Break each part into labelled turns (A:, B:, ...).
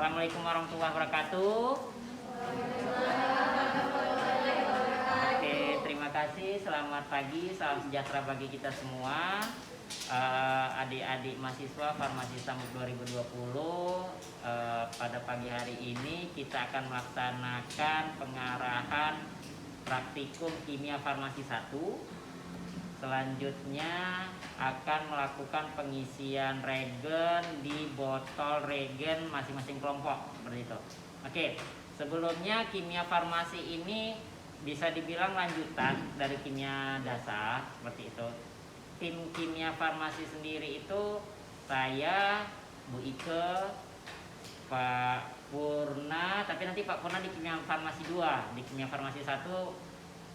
A: Assalamualaikum warahmatullahi wabarakatuh. Oke, terima kasih. Selamat pagi, salam sejahtera bagi kita semua. Adik-adik mahasiswa Farmasi Sambut 2020, pada pagi hari ini kita akan melaksanakan pengarahan praktikum kimia farmasi 1. Selanjutnya akan melakukan pengisian regen di botol regen masing-masing kelompok, seperti itu. Oke, sebelumnya kimia farmasi ini bisa dibilang lanjutan dari kimia dasar, seperti itu. Tim kimia farmasi sendiri itu saya, Bu Ike, Pak Purna, tapi nanti Pak Purna di kimia farmasi 2, di kimia farmasi 1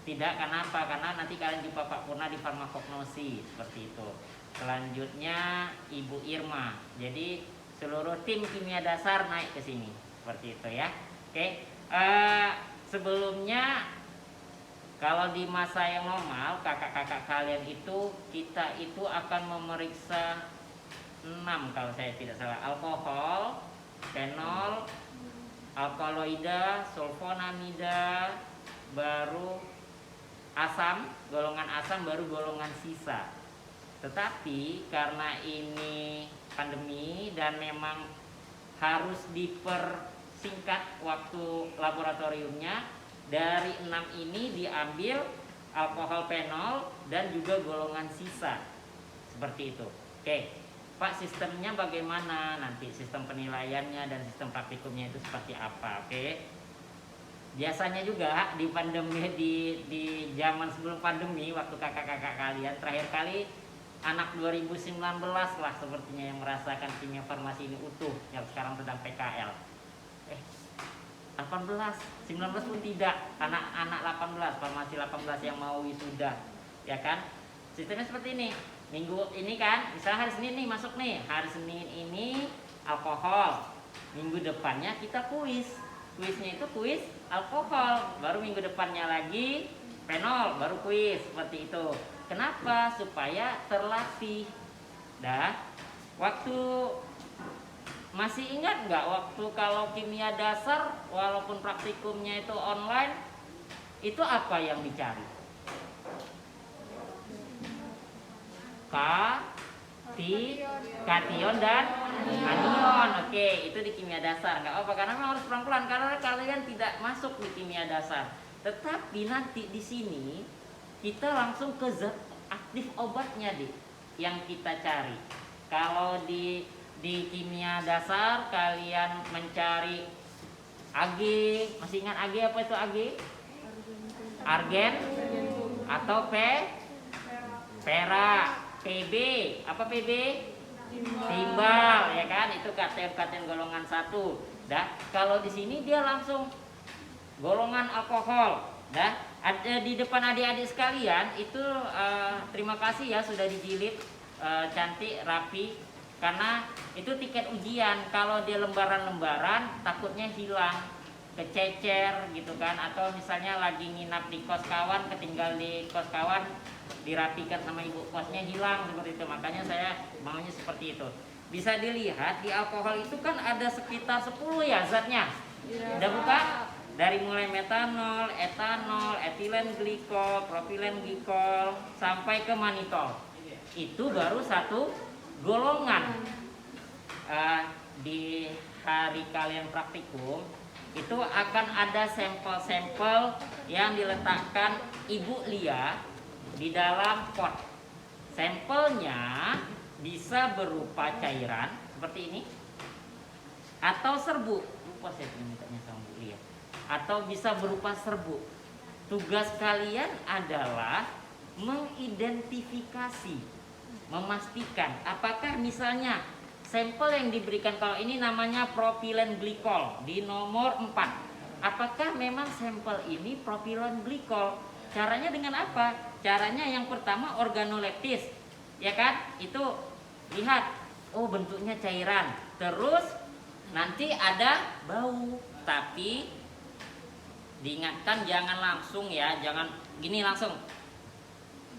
A: tidak. Kenapa? Karena nanti kalian jumpa Pak Purna di farmakognosi, seperti itu. Selanjutnya Ibu Irma. Jadi seluruh tim kimia dasar naik ke sini, seperti itu ya. Oke. Sebelumnya kalau di masa yang normal kakak-kakak kalian itu kita itu akan memeriksa 6 kalau saya tidak salah: alkohol, fenol, alkaloida, sulfonamida, baru asam, golongan asam, baru golongan sisa. Tetapi karena ini pandemi dan memang harus dipersingkat waktu laboratoriumnya, dari 6 ini diambil alkohol, fenol, dan juga golongan sisa, seperti itu. Oke, Pak, sistemnya bagaimana nanti, sistem penilaiannya dan sistem praktikumnya itu seperti apa? Oke. Biasanya juga di pandemi, di zaman sebelum pandemi, waktu kakak-kakak kalian terakhir kali anak 2019 lah sepertinya yang merasakan kimia farmasi ini utuh, yang sekarang sedang PKL. 18, 19 pun tidak, anak-anak 18, farmasi 18 yang mau wisuda, ya kan? Sistemnya seperti ini. Minggu ini kan, misalnya hari Senin nih masuk nih, hari Senin ini alkohol, minggu depannya kita kuis. Kuisnya itu kuis alkohol, baru minggu depannya lagi fenol, baru kuis, seperti itu. Kenapa? Supaya terlatih. Waktu masih ingat nggak waktu kalau kimia dasar walaupun praktikumnya itu online, itu apa yang dicari? Kation dan anion. Oke, itu di kimia dasar. Nggak apa, karena memang harus pelan-pelan karena kalian tidak masuk di kimia dasar. Tetapi nanti di sini kita langsung ke zat aktif obatnya deh yang kita cari. Kalau di kimia dasar kalian mencari Ag, masih ingat Ag apa itu Ag? Argen atau Pera. PB, apa PB? Timbal, ya kan? Itu kation golongan 1. Kalau di sini dia langsung golongan alkohol. Ada di depan adik-adik sekalian itu, terima kasih ya sudah dijilid cantik, rapi. Karena itu tiket ujian. Kalau dia lembaran-lembaran takutnya hilang, kececer gitu kan, atau misalnya lagi nginap di kos kawan, ketinggal di kos kawan, dirapikan sama ibu kosnya, hilang, seperti itu. Makanya saya maunya seperti itu. Bisa dilihat di alkohol itu kan ada sekitar 10 ya zatnya. Udah buka? Dari mulai metanol, etanol, etilen glikol, propilen glikol, sampai ke manitol. Itu baru satu golongan. Di hari kalian praktikum itu akan ada sampel-sampel yang diletakkan Ibu Lia di dalam pot. Sampelnya bisa berupa cairan seperti ini atau serbuk. Lupa saya mintanya sama Bu Lia. Atau bisa berupa serbuk. Tugas kalian adalah mengidentifikasi, memastikan apakah misalnya sampel yang diberikan, kalau ini namanya propilen glikol di nomor 4, apakah memang sampel ini propilen glikol? Caranya dengan apa? Caranya yang pertama organoleptis, ya kan? Itu lihat, oh bentuknya cairan. Terus nanti ada bau, tapi diingatkan jangan langsung ya, jangan gini langsung.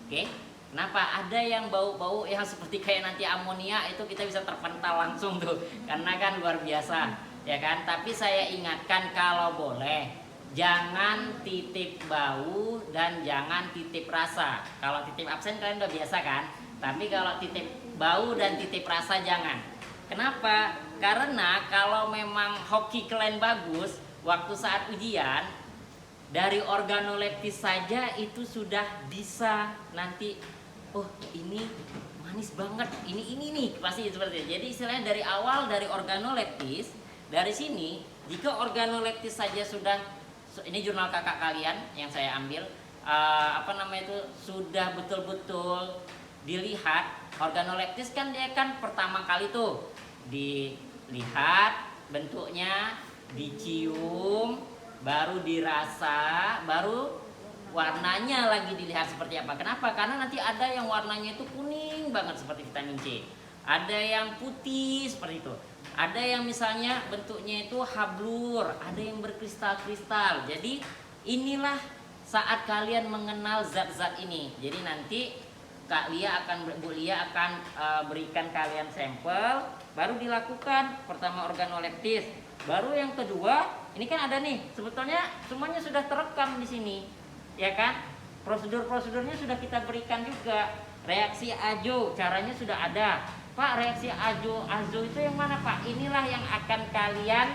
A: Oke? Kenapa? Ada yang bau-bau yang seperti kayak nanti amonia, itu kita bisa terpental langsung tuh, karena kan luar biasa. ya kan? Tapi saya ingatkan kalau boleh jangan titip bau dan jangan titip rasa. Kalau titip absen kalian udah biasa kan? Tapi kalau titip bau dan titip rasa jangan. Kenapa? Karena kalau memang hoki kalian bagus, waktu saat ujian dari organoleptis saja itu sudah bisa nanti, oh ini manis banget, ini nih pasti seperti itu. Jadi istilahnya dari awal dari organoleptis, dari sini jika organoleptis saja sudah, ini jurnal kakak kalian yang saya ambil, itu sudah betul-betul dilihat. Organoleptis kan dia kan pertama kali tuh dilihat bentuknya, dicium, baru dirasa, baru warnanya lagi dilihat seperti apa. Kenapa? Karena nanti ada yang warnanya itu kuning banget seperti vitamin C, ada yang putih seperti itu, ada yang misalnya bentuknya itu hablur, ada yang berkristal-kristal. Jadi inilah saat kalian mengenal zat-zat ini. Jadi nanti Bu Lia akan berikan kalian sampel, baru dilakukan pertama organoleptis, baru yang kedua ini kan ada nih, sebetulnya semuanya sudah terekam di sini, ya kan? Prosedur-prosedurnya sudah kita berikan juga. Reaksi azo caranya sudah ada. Pak, reaksi azo itu yang mana Pak? Inilah yang akan kalian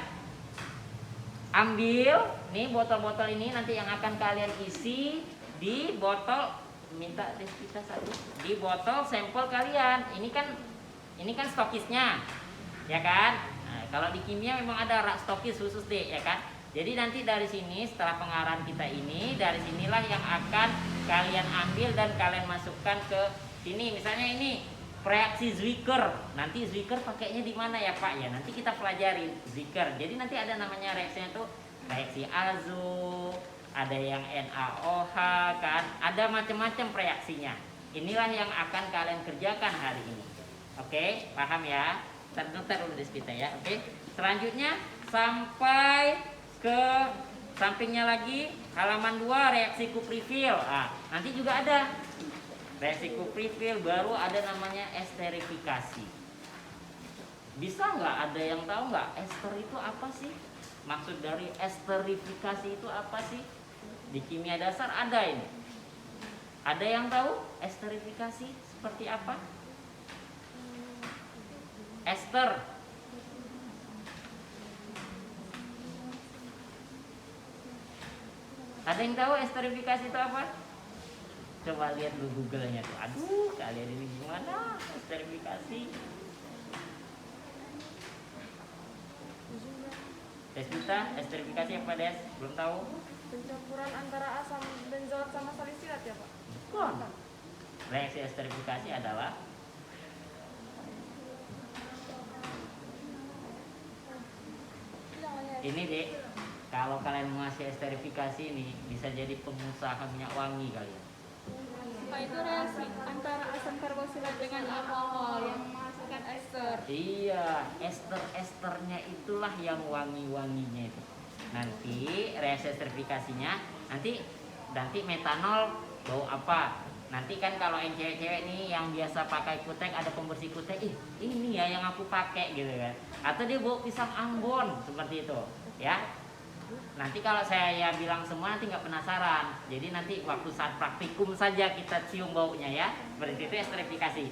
A: ambil. Nih botol-botol ini nanti yang akan kalian isi di botol, minta kita satu, di botol sampel kalian. Ini kan stokisnya, ya kan? Nah, kalau di kimia memang ada rak stokis khusus deh, ya kan? Jadi nanti dari sini setelah pengarahan kita ini, dari sinilah yang akan kalian ambil dan kalian masukkan ke sini. Misalnya ini reaksi Zwicker. Nanti Zwicker pakainya di mana ya Pak? Ya nanti kita pelajari Zwicker. Jadi nanti ada namanya reaksinya tuh reaksi azo, ada yang NaOH kan, ada macam-macam reaksinya. Inilah yang akan kalian kerjakan hari ini. Oke, paham ya? Ntar dulu kita ya. Oke. Selanjutnya sampai ke sampingnya lagi halaman 2 reaksi kuprifil. Nanti juga ada reaksi kuprifil, baru ada namanya esterifikasi. Bisa nggak ada yang tahu nggak ester itu apa sih? Maksud dari esterifikasi itu apa sih? Di kimia dasar ada ini. Ada yang tahu esterifikasi seperti apa? Ester. Ada yang tahu esterifikasi itu apa? Coba lihat dulu Google-nya tuh. Aduh, kalian ini gimana esterifikasi? Desmita, esterifikasi apa Des? Belum tahu?
B: Pencampuran antara asam benzoat sama salisilat ya Pak?
A: Bukan. Reaksi esterifikasi adalah ini deh. Kalau kalian mengasih esterifikasi ini bisa jadi pengusaha minyak wangi kalian.
B: Pak, itu reaksi antara asam karboksilat dengan alkohol yang menghasilkan ester.
A: Iya, esternya itulah yang wangi-wanginya itu. Nanti reaksi esterifikasinya nanti metanol bau apa? Nanti kan kalau yang cewek-cewek nih yang biasa pakai kutek, ada pembersih kutek, ini ya yang aku pakai gitu kan. Atau dia bau pisang Ambon seperti itu, ya. Nanti kalau saya bilang semua nanti nggak penasaran. Jadi nanti waktu saat praktikum saja kita cium baunya ya. Seperti itu esterifikasi.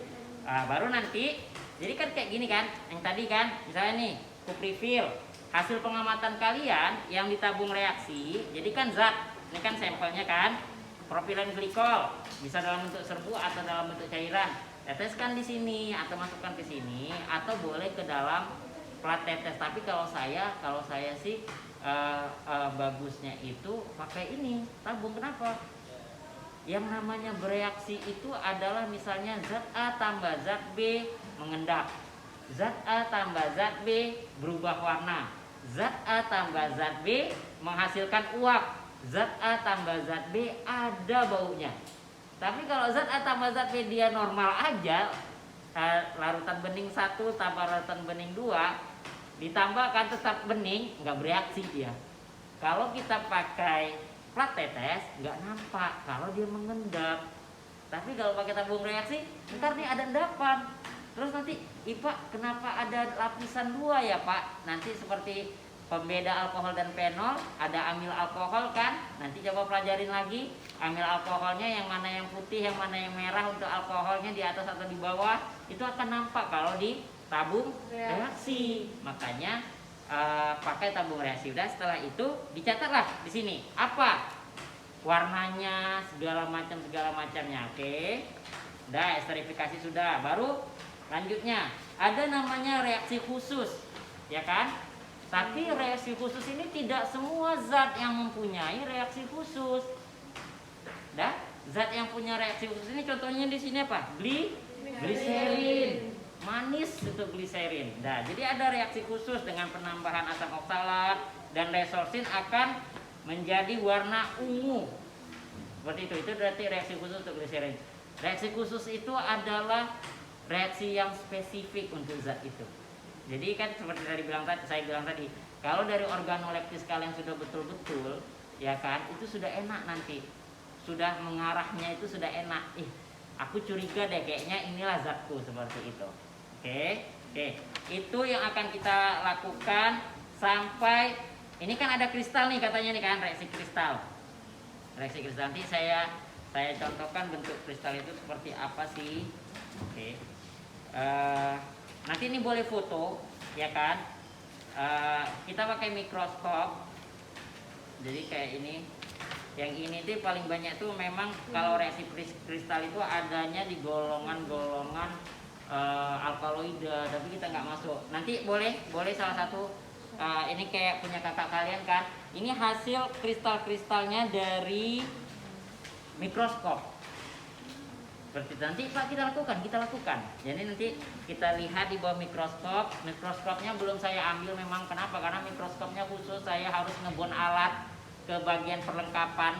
A: Baru nanti, jadi kan kayak gini kan, yang tadi kan, misalnya nih kuprifil, hasil pengamatan kalian yang ditabung reaksi, jadi kan zat, ini kan sampelnya kan, propilen glikol, bisa dalam bentuk serbu atau dalam bentuk cairan. Teteskan di sini atau masukkan ke sini atau boleh ke dalam plat tetes. Tapi kalau saya sih bagusnya itu pakai ini tabung. Kenapa? Yang namanya bereaksi itu adalah misalnya zat A tambah zat B mengendap, zat A tambah zat B berubah warna, zat A tambah zat B menghasilkan uap, zat A tambah zat B ada baunya. Tapi kalau zat A tambah zat B dia normal aja, larutan bening 1 tambah larutan bening 2 ditambahkan tetap bening, nggak bereaksi dia. Kalau kita pakai plat tetes nggak nampak kalau dia mengendap. Tapi kalau pakai tabung reaksi, ntar nih ada endapan. Terus nanti, Pak, kenapa ada lapisan 2 ya Pak? Nanti seperti pembeda alkohol dan fenol, ada amil alkohol kan? Nanti coba pelajarin lagi, amil alkoholnya yang mana yang putih, yang mana yang merah untuk alkoholnya di atas atau di bawah, itu akan nampak kalau di tabung reaksi. Makanya pakai tabung reaksi. Udah, setelah itu dicatatlah di sini apa warnanya, segala macamnya. Oke. Udah, esterifikasi sudah. Baru lanjutnya ada namanya reaksi khusus, ya kan? Tapi reaksi khusus ini tidak semua zat yang mempunyai reaksi khusus. Dah, zat yang punya reaksi khusus ini contohnya di sini apa? Gliserin. Manis itu gliserin. Nah, jadi ada reaksi khusus dengan penambahan asam oksalat dan resorsin akan menjadi warna ungu. Seperti itu. Itu berarti reaksi khusus untuk gliserin. Reaksi khusus itu adalah reaksi yang spesifik untuk zat itu. Jadi kan seperti saya bilang tadi, kalau dari organoleptis kalian sudah betul-betul, ya kan, itu sudah enak nanti. Sudah mengarahnya itu sudah enak. Aku curiga deh kayaknya inilah zatku, seperti itu. Oke. Itu yang akan kita lakukan sampai ini kan ada kristal nih katanya nih kan, reaksi kristal. Reaksi kristal nanti saya contohkan bentuk kristal itu seperti apa sih. Oke. Nanti ini boleh foto, ya kan? Kita pakai mikroskop. Jadi kayak ini. Yang ini tuh paling banyak tuh memang kalau reaksi kristal itu adanya di golongan-golongan alkaloida, tapi kita nggak masuk. Nanti boleh salah satu ini kayak punya kakak kalian kan. Ini hasil kristal-kristalnya dari mikroskop. Seperti nanti Pak kita lakukan. Jadi nanti kita lihat di bawah mikroskop. Mikroskopnya belum saya ambil memang, kenapa? Karena mikroskopnya khusus, saya harus ngebon alat ke bagian perlengkapan.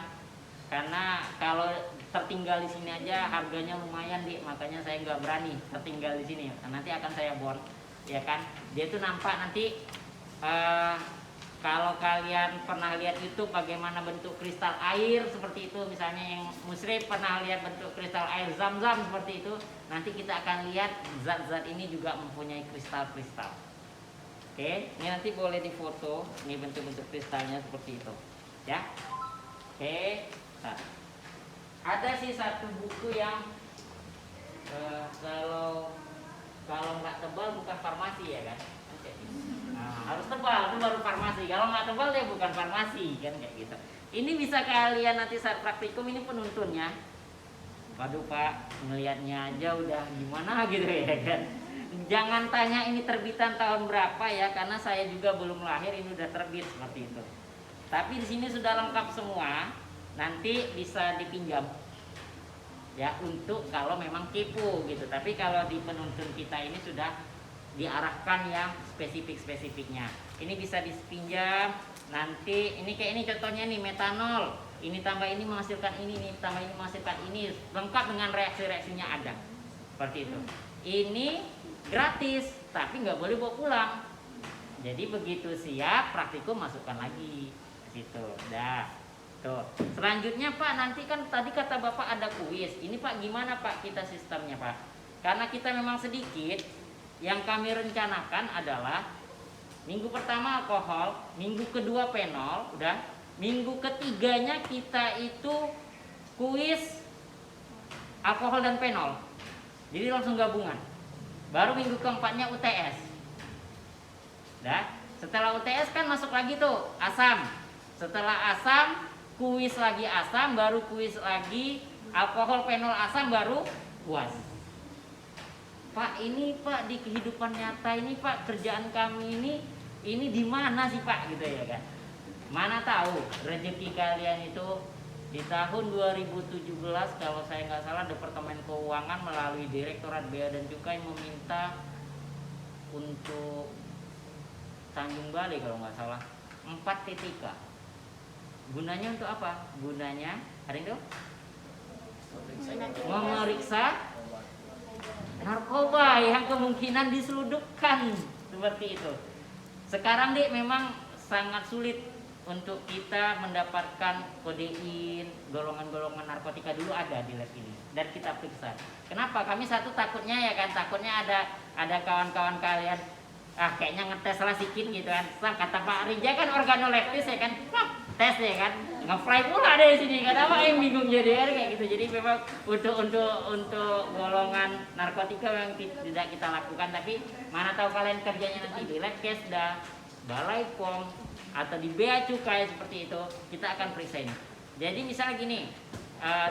A: Karena kalau tertinggal di sini aja harganya lumayan makanya saya nggak berani tertinggal di sini. Nanti akan saya bon, ya kan? Dia tuh nampak nanti. Kalau kalian pernah lihat YouTube bagaimana bentuk kristal air seperti itu, misalnya yang musyrif pernah lihat bentuk kristal air zam-zam seperti itu, nanti kita akan lihat zat-zat ini juga mempunyai kristal-kristal. Oke, ini nanti boleh difoto, ini bentuk-bentuk kristalnya seperti itu, ya. Oke, nah. Ada sih satu buku yang kalau nggak tebal bukan farmasi ya kan? Harus tebal itu baru farmasi. Kalau nggak tebal ya bukan farmasi kan, kayak gitu. Ini bisa kalian nanti saat praktikum, ini penuntunnya. Waduh Pak, ngelihatnya aja udah gimana gitu ya kan. Jangan tanya ini terbitan tahun berapa ya, karena saya juga belum lahir ini udah terbit seperti itu. Tapi di sini sudah lengkap semua, nanti bisa dipinjam. Ya untuk kalau memang kepo gitu. Tapi kalau di penuntun kita ini sudah diarahkan yang spesifik-spesifiknya. Ini bisa dipinjam. Nanti ini kayak ini contohnya nih, metanol. Ini tambah ini menghasilkan ini tambah ini menghasilkan ini. Lengkap dengan reaksi-reaksinya ada. Seperti itu. Ini gratis, tapi nggak boleh bawa pulang. Jadi begitu siap praktikum masukkan lagi. Gitu. Dah. Tuh. Selanjutnya Pak, nanti kan tadi kata Bapak ada kuis. Ini Pak gimana Pak kita sistemnya Pak? Karena kita memang sedikit. Yang kami rencanakan adalah minggu pertama alkohol, minggu kedua fenol, udah. Minggu ketiganya kita itu kuis alkohol dan fenol. Jadi langsung gabungan. Baru minggu keempatnya UTS. Dah. Setelah UTS kan masuk lagi tuh asam. Setelah asam, kuis lagi asam, baru kuis lagi alkohol, fenol, asam, baru UAS. Pak, ini Pak di kehidupan nyata ini Pak, kerjaan kami ini di mana sih Pak gitu ya kan. Mana tahu rezeki kalian itu di tahun 2017 kalau saya nggak salah Departemen Keuangan melalui Direktorat Bea dan Cukai meminta untuk Tanjung Balai kalau nggak salah 4 TTK. Gunanya untuk apa? Gunanya ada itu? Memeriksa narkoba yang kemungkinan diseludupkan seperti itu. Sekarang memang sangat sulit untuk kita mendapatkan kodein, golongan-golongan narkotika dulu ada di lab ini dan kita periksa. Kenapa? Kami satu takutnya ya kan, takutnya ada kawan-kawan kalian kayaknya ngetes lah sedikit gitu kan. Kata Pak Rija kan organoleptis ya kan, tes ya kan, nge-fly pula dari sini. Kata Pak yang bingung jadi kayak gitu. Jadi memang untuk golongan narkotika yang tidak kita lakukan, tapi mana tahu kalian kerjanya nanti di lab Kesda, Balai POM atau di Bea Cukai seperti itu, kita akan periksa ini. Jadi misalnya gini,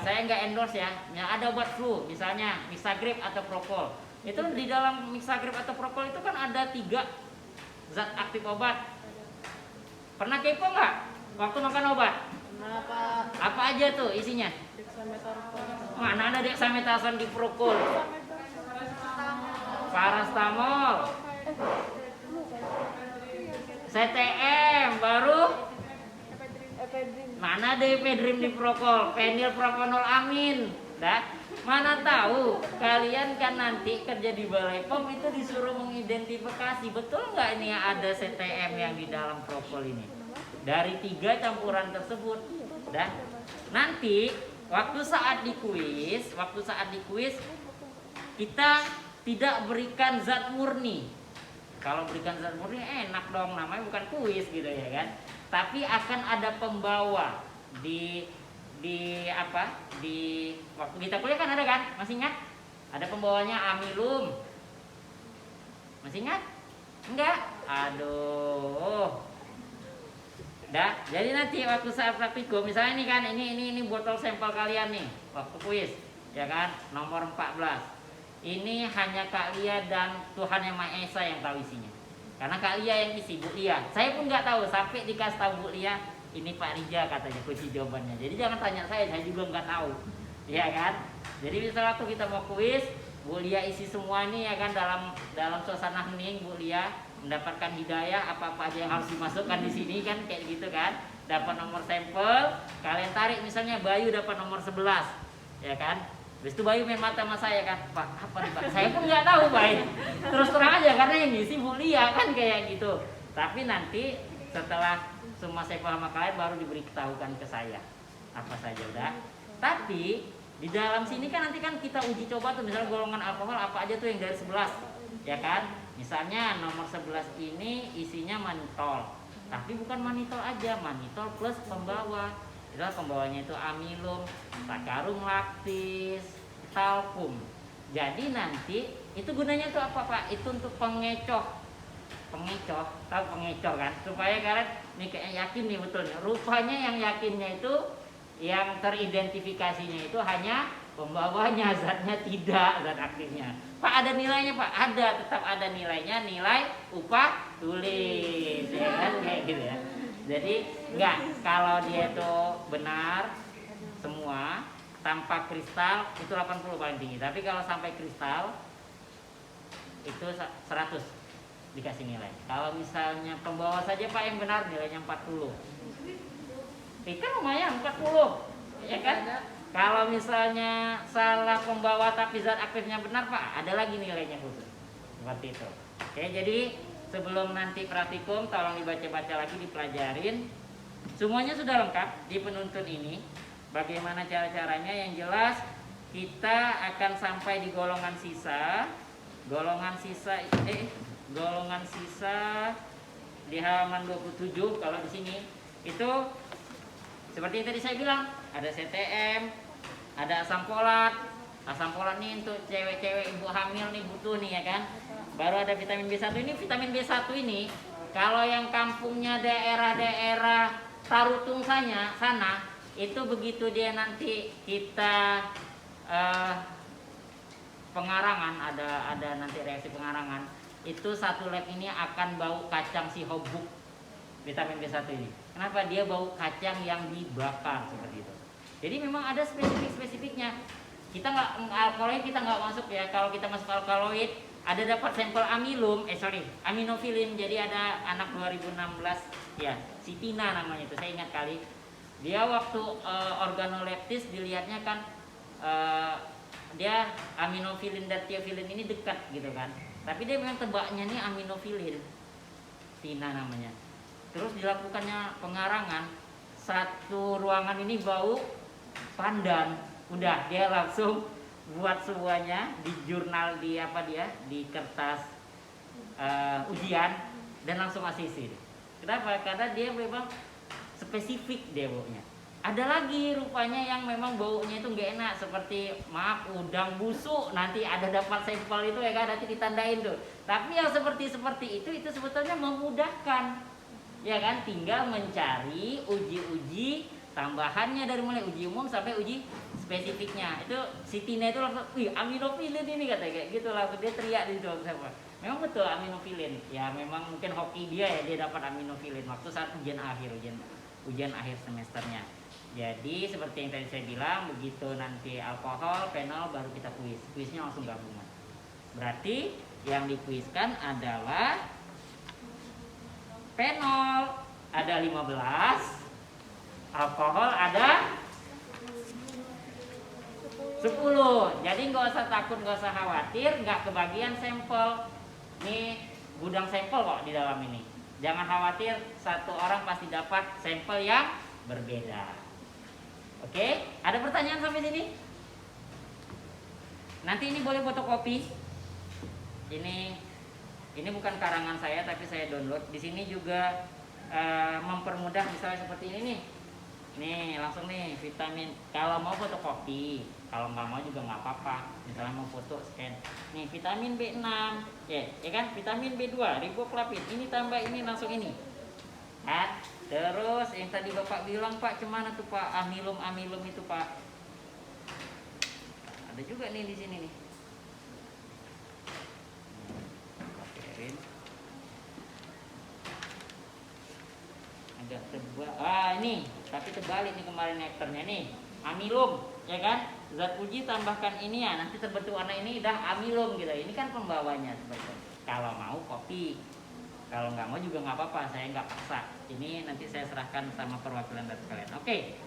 A: saya nggak endorse ya, ada obat flu misalnya Mixagrip atau Propol. Itu di dalam Mixagrip atau Propol itu kan ada 3 zat aktif obat. Pernah kepo nggak waktu makan obat? Apa aja tuh isinya? Mana ada dexamethasone di Propol? Paracetamol, CTM, baru mana ada ephedrine di Propol, fenilpropanolamin, dah. Mana tahu kalian kan nanti kerja di Balai POM itu disuruh mengidentifikasi betul nggak ini ada CTM yang di dalam Propol ini dari 3 campuran tersebut, dah. Nanti waktu saat di kuis kita tidak berikan zat murni. Kalau berikan zat murni enak dong, namanya bukan kuis gitu ya kan. Tapi akan ada pembawa di waktu kita kuliah kan ada kan? Masih ingat? Ada pembawanya amilum. Masih ingat? Enggak? Aduh. Dah, jadi nanti waktu saat praktikum misalnya ini kan ini botol sampel kalian nih waktu kuis, ya kan? Nomor 14. Ini hanya Kak Lia dan Tuhan Yang Maha Esa yang tahu isinya. Karena Kak Lia yang isi, Bu Lia. Saya pun nggak tahu sampai dikasih tahu Bu Lia, ini Pak Rija katanya kunci jawabannya. Jadi jangan tanya saya juga nggak tahu. Ya kan? Jadi misalnya waktu kita mau kuis, Bu Lia isi semua ini ya kan dalam suasana hening. Bu Lia mendapatkan hidayah apa-apa aja yang harus dimasukkan di sini kan kayak gitu kan. Dapat nomor sampel, kalian tarik misalnya Bayu dapat nomor 11. Ya kan? Habis itu Bayu main mata sama saya kan, Pak apa nih Pak? Saya pun nggak tahu Bayu. Terus terang aja karena yang ngisi Bu Lia kan kayak gitu. Tapi nanti setelah semua saya paham kalian baru diberitahukan ke saya apa saja udah. Tapi di dalam sini kan nanti kan kita uji coba tuh misalnya golongan alkohol apa aja tuh yang dari 11 ya kan. Misalnya nomor 11 ini isinya manitol. Tapi bukan manitol aja, manitol plus pembawa. Itulah pembawanya itu amilum, sakarum laktis, talkum. Jadi nanti itu gunanya tuh apa Pak? Itu untuk pengecoh, tahu pengecoh kan? Supaya kalian nih kayak yakin nih betul nih. Rupanya yang yakinnya itu, yang teridentifikasinya itu hanya pembawanya, zatnya tidak, zat aktifnya. Pak ada nilainya Pak? Ada, tetap ada nilainya, nilai upah tulis, ya kan kayak gitu ya. Jadi enggak, kalau dia itu benar semua tanpa kristal itu 80 paling tinggi. Tapi kalau sampai kristal itu 100 dikasih nilai. Kalau misalnya pembawa saja Pak yang benar nilainya 40. Itu lumayan 40. Ya kan? Kalau misalnya salah pembawa tapi zat aktifnya benar Pak, ada lagi nilainya khusus. Seperti itu. Oke, jadi sebelum nanti praktikum tolong dibaca-baca lagi, dipelajarin. Semuanya sudah lengkap di penuntun ini. Bagaimana cara-caranya, yang jelas kita akan sampai di golongan sisa. Golongan sisa di halaman 27 kalau di sini. Itu seperti yang tadi saya bilang, ada CTM, ada asam folat. Asam folat nih untuk cewek-cewek ibu hamil nih butuh nih ya kan. Baru ada vitamin B1. Ini vitamin B1 ini kalau yang kampungnya daerah-daerah Tarutung sana itu begitu dia nanti kita pengarangan, ada nanti reaksi pengarangan, itu satu lab ini akan bau kacang si hobuk vitamin B1 ini. Kenapa? Dia bau kacang yang dibakar seperti itu. Jadi memang ada spesifiknya. Kita nggak alkaloid, kita nggak masuk ya. Kalau kita masuk alkaloid ada dapat sampel aminofilin. Jadi ada anak 2016 ya, si Tina namanya itu, saya ingat kali. Dia waktu organoleptis dilihatnya kan dia aminofilin dan tiofilin ini dekat gitu kan. Tapi dia memang tebaknya nih aminofilin. Tina namanya. terus dilakukannya pengarangan, satu ruangan ini bau pandan, udah dia langsung buat semuanya di jurnal, di apa dia, di kertas ujian, dan langsung ACC. Kenapa? Karena dia memang spesifik dia baunya. Ada lagi rupanya yang memang baunya itu nggak enak, seperti maaf udang busuk, nanti ada dapat sampel itu ya kan, nanti ditandain tuh. Tapi yang seperti itu sebetulnya memudahkan, ya kan, tinggal mencari uji-uji tambahannya dari mulai uji umum sampai uji spesifiknya. Itu si Tina itu langsung, wih aminofilin ini katanya kayak gitu, langsung dia teriak di situ. Memang betul aminofilin, ya memang mungkin hoki dia ya, dia dapat aminofilin waktu saat ujian akhir semesternya. Jadi seperti yang tadi saya bilang, begitu nanti alkohol, fenol, baru kita kuisnya langsung gabungan. Berarti yang dikuiskan adalah fenol ada 15, alkohol ada 10. Jadi nggak usah takut, nggak usah khawatir, nggak kebagian sampel. Nih gudang sampel kok di dalam ini. Jangan khawatir, satu orang pasti dapat sampel yang berbeda. Oke, ada pertanyaan sampai sini? Nanti ini boleh fotokopi. Ini bukan karangan saya, tapi saya download. Di sini juga mempermudah, misalnya seperti ini nih. Nih langsung nih vitamin. Kalau mau fotokopi, kalau nggak mau juga nggak apa-apa. Misalnya mau foto scan. Nih vitamin B6, ya kan, vitamin B2, riboflavin. Ini tambah ini langsung ini. Kan? Terus yang tadi Bapak bilang, Pak, cuman tuh Pak amilum itu Pak. Ada juga nih di sini nih. Pakein. Agak tebal. Ini, tapi terbalik nih kemarin nektarnya nih. Amilum, ya kan? Zat uji tambahkan ini ya, nanti terbentuk warna ini udah amilum gitu. Ini kan pembawanya seperti itu. Kalau mau kopi, kalau nggak mau juga nggak apa-apa, saya nggak paksa. Ini nanti saya serahkan sama perwakilan dari kalian. Oke,